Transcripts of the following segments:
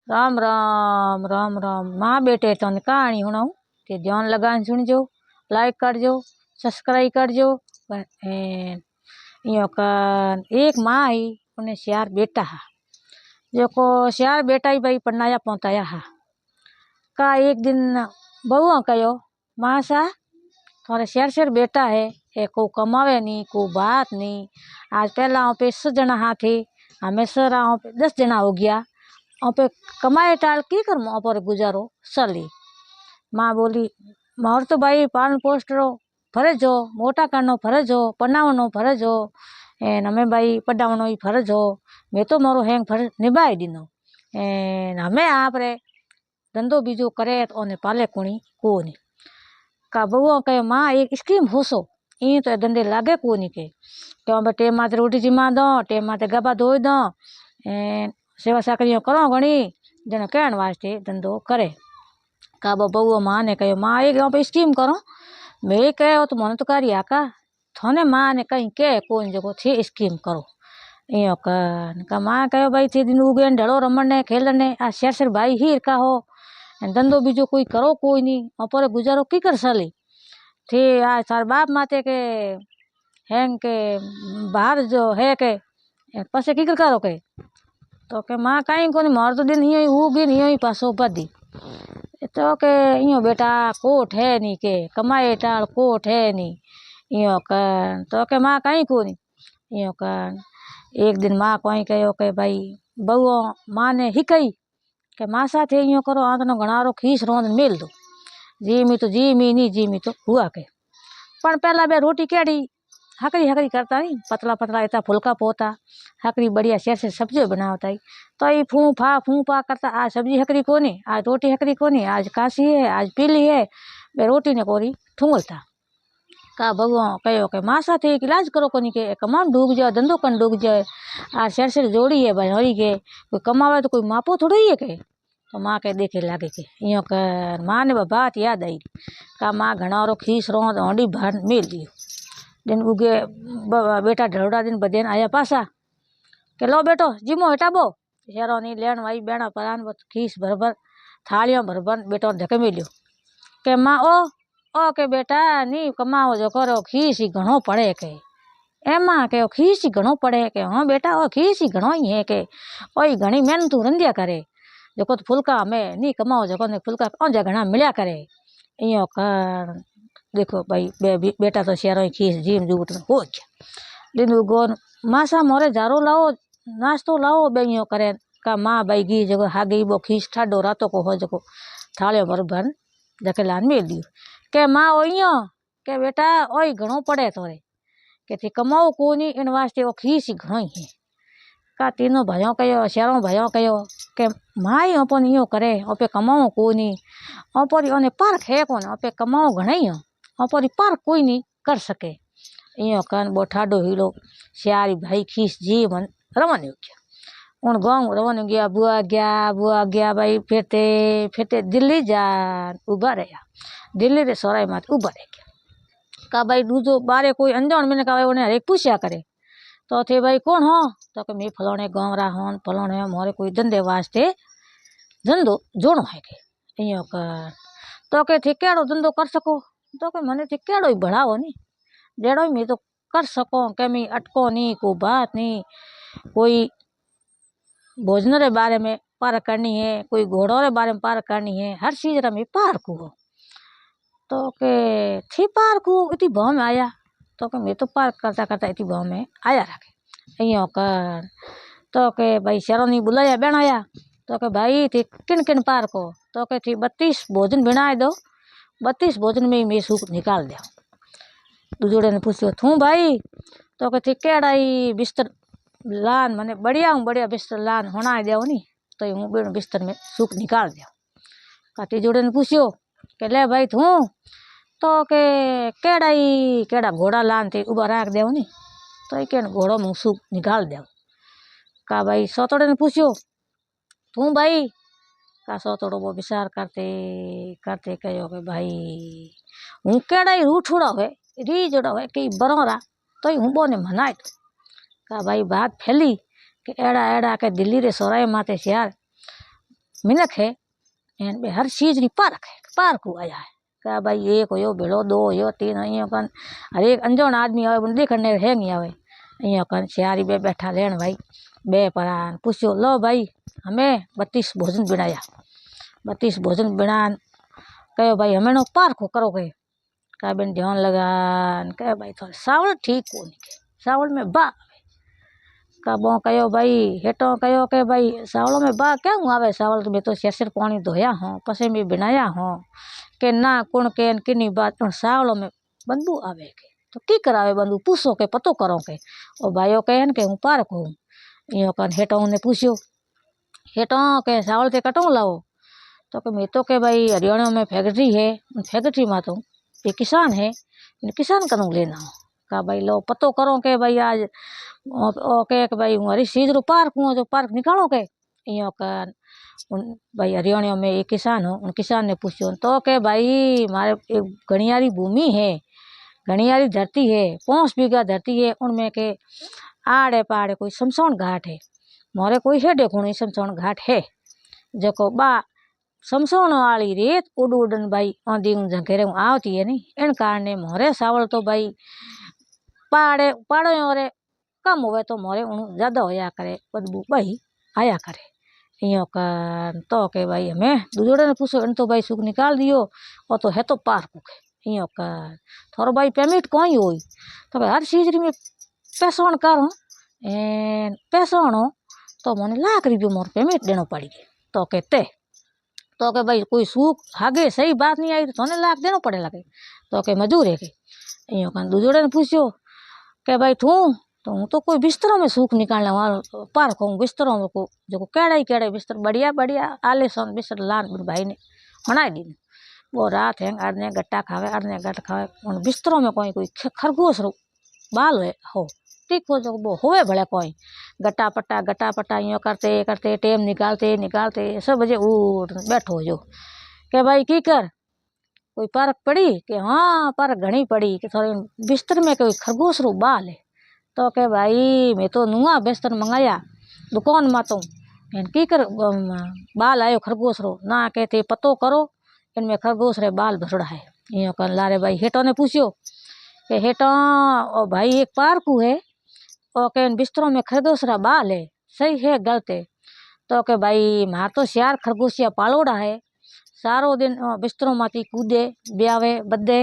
राम राम राम राम। माँ बेटे तो कहानी सुनाऊं ते ध्यान लगान सुनजो, लाइक करजो, सब्सक्राइब करजो। यो का एक माँ आई उन्हें श्यार बेटा हा, जो को श्यार बेटा ही भाई पढ़नाया पहुंचाया हा। का एक दिन बहुआ कहो माँ सा थोड़ा शेर शेर बेटा है, को कमावे नहीं को बात नहीं। आज पहला पे 100 जना हाथी हमें सर पे 10 जना हो गया। पे कमाए टाल की कर पर गुजारो सली। माँ बोली मोर तो भाई पालन पोस्टरो फरज हो, मोटा करनो फरज हो, पढ़ावनो फरज हो, एन हमें भाई पढ़ावनो ही फरज हो। मैं तो मारो हैंग फरज निभाई दीनो। एन हमें आप रे धंधो बीजो करे तो ओने पाले कोनी कोनी। का बहुआ कहे माँ एक स्कीम होसो ई तो धंधे लागे कोनी के क्यों टेम माते रोटी जिमा दो, टेम माते गबा धोई दो, सेवा साकरियों करो घणी जने कहण वास्ते धंधो करे। का बहुआ माँ ने कहो माँ एक यहाँ पे स्कीम करो। मैं कहो तो मन तो करी आका थोने माँ ने कहीं के कौन जगह थी स्कीम करो। यो का माँ कहो भाई थे दिन उगे ढड़ो रमने खेलने आ शेर शेर भाई हीर का हो धंधो बीजो कोई करो कोई नहीं और गुजारो की कर सली थे। आ सार बाप माते के हैंग के बाहर जो है के पसे की कर करो के तो के माँ कहीं को मोर तो दिन ही उगी नहीं पासो बदी तो के यो बेटा कोट है नहीं के कमाए टाल कोट है नहीं यो कर तो के माँ कहीं को नहीं यो कर। एक दिन माँ कहीं कहो के भाई बहुओ माँ ने ही कही के माँ साथ यो करो आंतनो घनारो खीस रोंद मेल दो जी मी नहीं जी मी तो हुआ के पण पहला बे रोटी केड़ी हकरी हकरी करता नहीं पतला पतला इतना फुलका पोता हकरी बढ़िया शेर से सब्जी बनावता ही तो ये फू फा करता आज सब्जी हकरी कोनी आज रोटी हकरी कोनी आज काशी है आज पीली है बे रोटी ने कोरी ठूंगलता। का भगवान कहो के माँ साथ एक इलाज करो कोनी के कमान डूब जाए धंधो कन डूब जाए आज शेर शेर जोड़ी है भाई हरी के कोई कमावे तो कोई मापो थोड़ी है के तो माँ के देखे लागे के यो कर माँ ने बात याद आई। का माँ घनारो खीस रो हंडी भर मेल दियो दिन उगे बेटा ढलोड़ा दिन बदेन आया पासा के लो बेटो जिमो हटाबो शेरो नहीं लेन वाई बेना परान खीस भर थालियों भर बेटो धके मिलियो के माँ ओ के बेटा नहीं कमाओ जो करो खीस ही घणो पड़े के एमा के खीस ही घणो पड़े के हाँ बेटा ओ खीस ही घणो ही है के ओ घणी मेहनत रंधिया करे जो तो फुलका हमें नहीं कमाओ जो फुलका कौन जा घना मिल्या करे यो कर। देखो भाई बेटा तो शेरों खीस जीम जूट हो गया दिन गोन मासा मोरे जारो लाओ नाश्तो लाओ बेयो करे। का माँ भाई घी जगह हा गई वो खीस ठाडो रातों को हो जको थाले भर जके लान में दियो के माँ ओइयो के बेटा ओई घणो पड़े तोरे के थी कमाओ कोनी इन वास्ते वो खीस ही घणो ही है। का तीनों भाइयों कहो शेरों भाइयों कहो के माँ अपन यो करे ओपे कमाओ कोनी ओपरी ओने पार्क है कौन ओपे कमाओ घना ही हो ओपरी पार्क कोई नहीं कर सके यो कान बो ठाडो हीरो श्यारी भाई खीस जी मन रवन हो गया उन गाँव रवन हो गया बुआ गया भाई फिरते फिरते दिल्ली जा उभा रहा दिल्ली रे सराय मात उभा रह गया। का भाई दूजो बारे कोई अनजान मैंने कहा उन्हें हरेक पूछा करे तो थे भाई कौन हो तो कि मैं फलाने गाँव रहा हूँ फलाने मोरे कोई धंधे वास्ते धंधो जोड़ो है के यो कर तो के थे केड़ो धंधो कर सको तो के मने थे केड़ो ही बढ़ाओ नहीं जेड़ो ही मैं तो कर सको के मैं अटको नहीं को बात नहीं कोई भोजन रे बारे में पार करनी है कोई घोड़ों रे बारे में पार करनी है हर चीज रे में पार को तो के थी पार को इतनी भाव में आया तो के मैं तो पार करता करता इतनी भाव में आया रखे यो कर। तो के भाई शेरों नहीं बुलाया बहन आया तो के भाई थी किन किन पार को तो के थी 32 भोजन बनाए दो 32 भोजन में ही मैं सूख निकाल दिया। दूजोड़े ने पूछो थू भाई तो के थी केड़ाई बिस्तर लान मैंने बढ़िया बिस्तर लान होना दो नी तो हूँ बेड़ बिस्तर में सूख निकाल दिया। का तीजोड़े ने पूछो के ले भाई थू तो के केड़ा घोड़ा लान थे उबा राख दे नी तो के घोड़ो में सूख निकाल दे। का भाई सौतोड़े ने पूछो तू भाई का सौतोड़ो वो विचार करते करते कहो के भाई हूँ केड़ा रूठुड़ा है रीजड़ा है कई बरोरा तो हूँ बोने मनाए तो। का भाई बात फैली कि एड़ा के दिल्ली रे सोराय माते श्यार मिनख है एन बे हर चीज री पार को आया है का भाई एक हो भेड़ो दो हो तीन अँ कन हर एक अंजोण आदमी आवे बन देखने है नहीं आवे अँ कन सियारी बे बैठा लेन भाई बे परा पूछो लो भाई हमें 32 भोजन बनाया 32 भोजन बनान कहो भाई हमें पार को करो का बेन ध्यान लगा कहे भाई थोड़ा सावल ठीक को नहीं के सावल में बा का बो कहो भाई हेटो कहो के भाई सावलों में बा क्या आवे सावल तो मैं तो सिर पानी धोया हूँ पसे में बनाया हूँ के ना कुण के किन्नी बात सावलों में बंदू आवे के तो की करावे बंदू पूछो के पतो करो के ओ भाइयों कहन के हूँ पार्क हूँ यो कन हेटो ने पूछो हेटो के सावल ते कटो लाओ तो के मैं तो के भाई हरियाणा में फैक्ट्री है फैक्ट्री में तो ये किसान है किसान करूँ लेना का भाई लो पतो करो के भाई आज ओ के भाई हूँ हरी चीज रो पार्क हूँ जो पार्क निकालो के यो कर भाई हरियाणा में एक किसान हो उन किसान ने पूछो तो के भाई मारे एक घनियारी भूमि है घनियारी धरती है 5 बीघा धरती है उनमें के आड़े पाड़े कोई शमशान घाट है मोरे कोई है देखो नहीं शमशान घाट है जो बा शमशान वाली रेत उड़ उड़न भाई आंधी घेरे आवती है नहीं इन कारण मोरे सावल तो भाई पाड़े पाड़े और कम हुए तो मोरे उन ज्यादा होया करे बदबू भाई आया करे यो कर तो के भाई हमें दूसरे ने पूछो इन तो भाई सुख निकाल दियो और तो है तो पार को यो कर थोड़ा भाई पेमेंट कोई होई तो हर चीज में पैसों करो पैसों तो मैंने लाख रुपये मोर पेमेंट देना पड़ी तो कहते तो के भाई कोई सूख आगे सही बात नहीं आई तो थोने लाख देना पड़े लगे तो के मजूर है के यो कन दूसरे ने पूछो के भाई तू तो हूँ तो कोई बिस्तरों में सूख निकालने वाला पार कहूँ बिस्तरों में को जो केड़े बिस्तर बढ़िया बढ़िया आलेसन बिस्तर लान भाई ने बनाई दी वो रात है अड़ने गट्टा खावे अड़ने गट खावे उन बिस्तरों में कोई खरगोश रो बाल हो तीखो जो वो होवे भले कोई गट्टा पट्टा यो करते करते टेम निकालते सब बजे उठ बैठो जो के भाई की कर कोई परख पड़ी कि हाँ परख घनी पड़ी कि थोड़े बिस्तर में कोई खरगोश रो बाल है तो के भाई मैं तो नुआ बिस्तर मंगाया दुकान में तो की कर बाल आयो खरगोश रो ना कहते पतो करो इनमें खरगोश रे बाल भसड़ा है यो कर लारे भाई हेटो ने पूछो कि हेटो ओ भाई एक पार्क है ओ के बिस्तरों में खरगोश रा बाल है सही है गलत है तो के भाई मार तो सियार खरगोशिया पालोड़ा है सारो दिन बिस्तरों माती कूदे ब्यावे बदे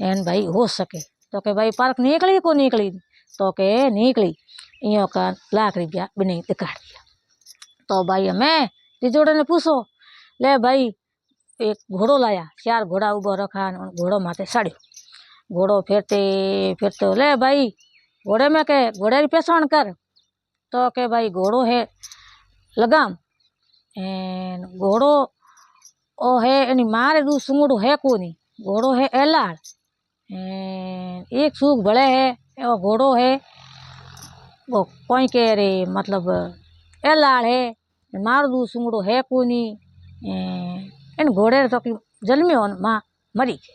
एन भाई हो सके तो के भाई पार्क निकली को निकली तो के निकली यो का लाख रुपया बिने दिखा दिया तो भाई हमें तिजोड़े ने पूछो ले भाई एक घोड़ो लाया 4 घोड़ा उबो रखा घोड़ो माथे साड़ियो घोड़ो फिरते ले भाई घोड़े में के घोड़े की पेशान कर तो के भाई घोड़ो है लगाम घोड़ो ओ है एनी मारे दू सुंगड़ो है को नहीं घोड़ो है एलाड़ एक सूख भले है वो घोड़ो है वो कोई के रे मतलब एलाड़ है मार दू सुंगड़ो है को नहीं इन घोड़े तो जन्मियो माँ मरी के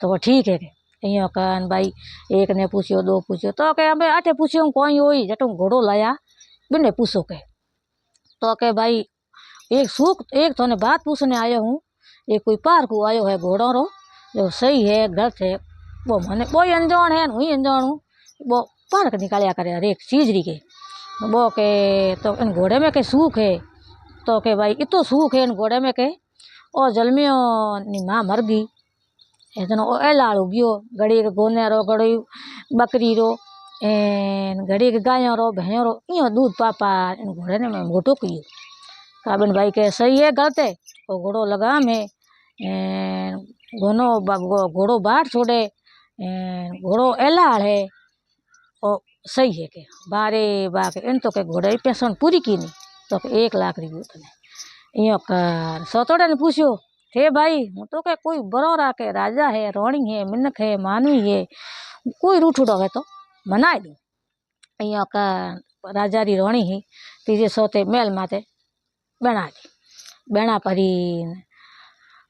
तो वो ठीक है अँ कन भाई एक ने पूछो 2 पूछो तो के अबे आठे पूछो कोई होई जटू घोड़ो लाया बिने पूछो के तो के भाई एक सूख एक थोने बात पूछने आयो हूँ ये कोई पार को आयो है घोड़ो रो जो सही है गलत है वो मने कोई अनजान है हुई अनजान हूँ वो पार्क निकालिया करे हर एक चीज री के वो के तो इन घोड़े में के सूख है तो के भाई इतो सूख है इन घोड़े में के ओ जलमियो नी माँ मर गई एजनो ओ एलाड़ गयो घड़ी के गोने रो घड़ी बकरी रो घड़ी के गायों रो भैंयों रो इो दूध पापा इन घोड़े ने मोटो कियो काबिन भाई के सही है गलत है वो घोड़ो लगाम है घोड़ो बाट छोड़े घोड़ो एलाड़ है ओ सही है के बारे बाके इन तो के घोड़े की पेशन पूरी की नहीं तो के 1 लाख रुपये तने यो कर सतोड़े ने पूछो थे भाई हूँ तो के कोई बरोरा के राजा है रानी है मिनख है मानवी है कोई रूठुड़ो है तो मनाई दूँ अँ का राजा री रानी ही तीजे सोते मेल माते बना दी बेना परी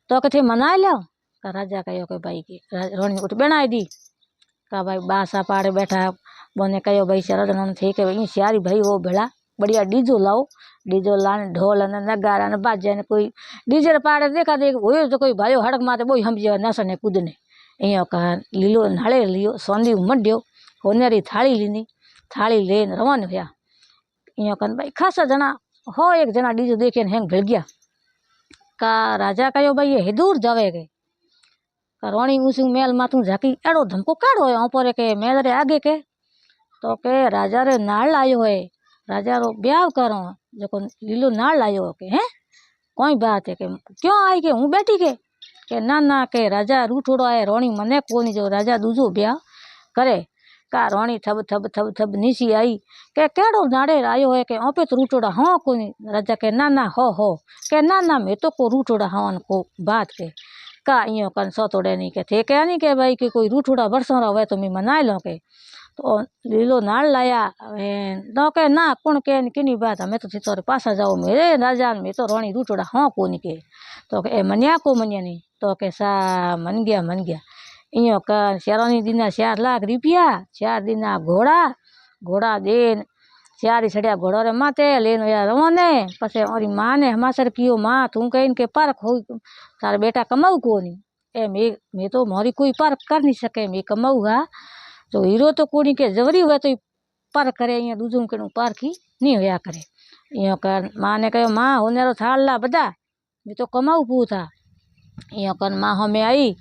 तो के थे मनाई लो का राजा कहो के भाई की रानी उठ बनाई दी का भाई बासा पाड़े बैठा बोने कहो भाई शरद थे के भाई सियारी भाई वो भेड़ा बढ़िया डीजो लाओ, डीजो लाने ढोल ने नगारा ने बाजे ने कोई डीजे पाड़े देखा देख हो तो कोई भाई हड़क माते बोई समझे नसने कूदने अँ कहा लीलो नाले लियो सोंदी मड्यो होनेरी थाली लीनी थाली लेन रवान हुआ अँ कन भाई खासा जना हो एक जना डीजो देखे हेंग भेल गया का राजा कहो भाई ये दूर जावे के का रोणी ऊँचू मेल माथू झाकी एड़ो धमको काढ़ो है ऊपर के मेल रे आगे के तो के राजा रे नाल आयो है राजा रो ब्याह करो जो लीलो नाल आयो के हैं कोई बात है के क्यों आई के हूँ बैठी के ना के राजा रूठोड़ो है रोणी मने कोनी जो राजा दूजो ब्याह करे का रोणी थब थब थब थब नीची आई के केड़ो नाड़े आयो है के ओपे तो रूठोड़ा हाँ कोनी राजा के ना हो के ना मैं तो को रूठोड़ा हाँ को बात के का इं कन सोतोड़े नहीं के थे क्या नहीं के भाई कि कोई रूठोड़ा बरसों रहा तो मैं मनाए लो के तो लीलो नाल लाया तो के ना कौन के किनी बात हमें तो तोरे पासा जाओ मेरे राजा में तो रोणी रूठोड़ा हाँ कोनी के तो के मनिया को मनिया नहीं तो के सा मन गया इं का शेरानी दीना 4 लाख रुपया 4 दीना घोड़ा देन 4 ही छड़िया घोड़ा रे माते लेन या रवाने पछे ओरी माँ ने हमासर कियो माँ तू कहीं के पार्क हो तार बेटा कमाऊ को नहीं ए मैं तो मोरी कोई पार्क कर नहीं सके मैं कमाऊगा तो हीरो तो कोनी के जवरी हुआ तो पार्क करे अँ दूजू के पार्क ही नहीं होया करे इं कर माँ ने कहो माँ होने रो थाल ला बदा मैं तो कमाऊ पू था इं कर माँ हमें आई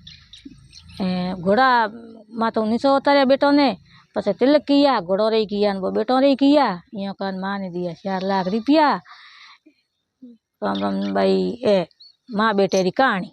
घोड़ा माँ तो नीचे उतारे बेटो ने पछे तिलक किया घोड़ो रे किया वो बेटो रे किया इं कर माँ ने दिया 4 लाख रुपया राम राम भाई ए माँ बेटे री कहानी।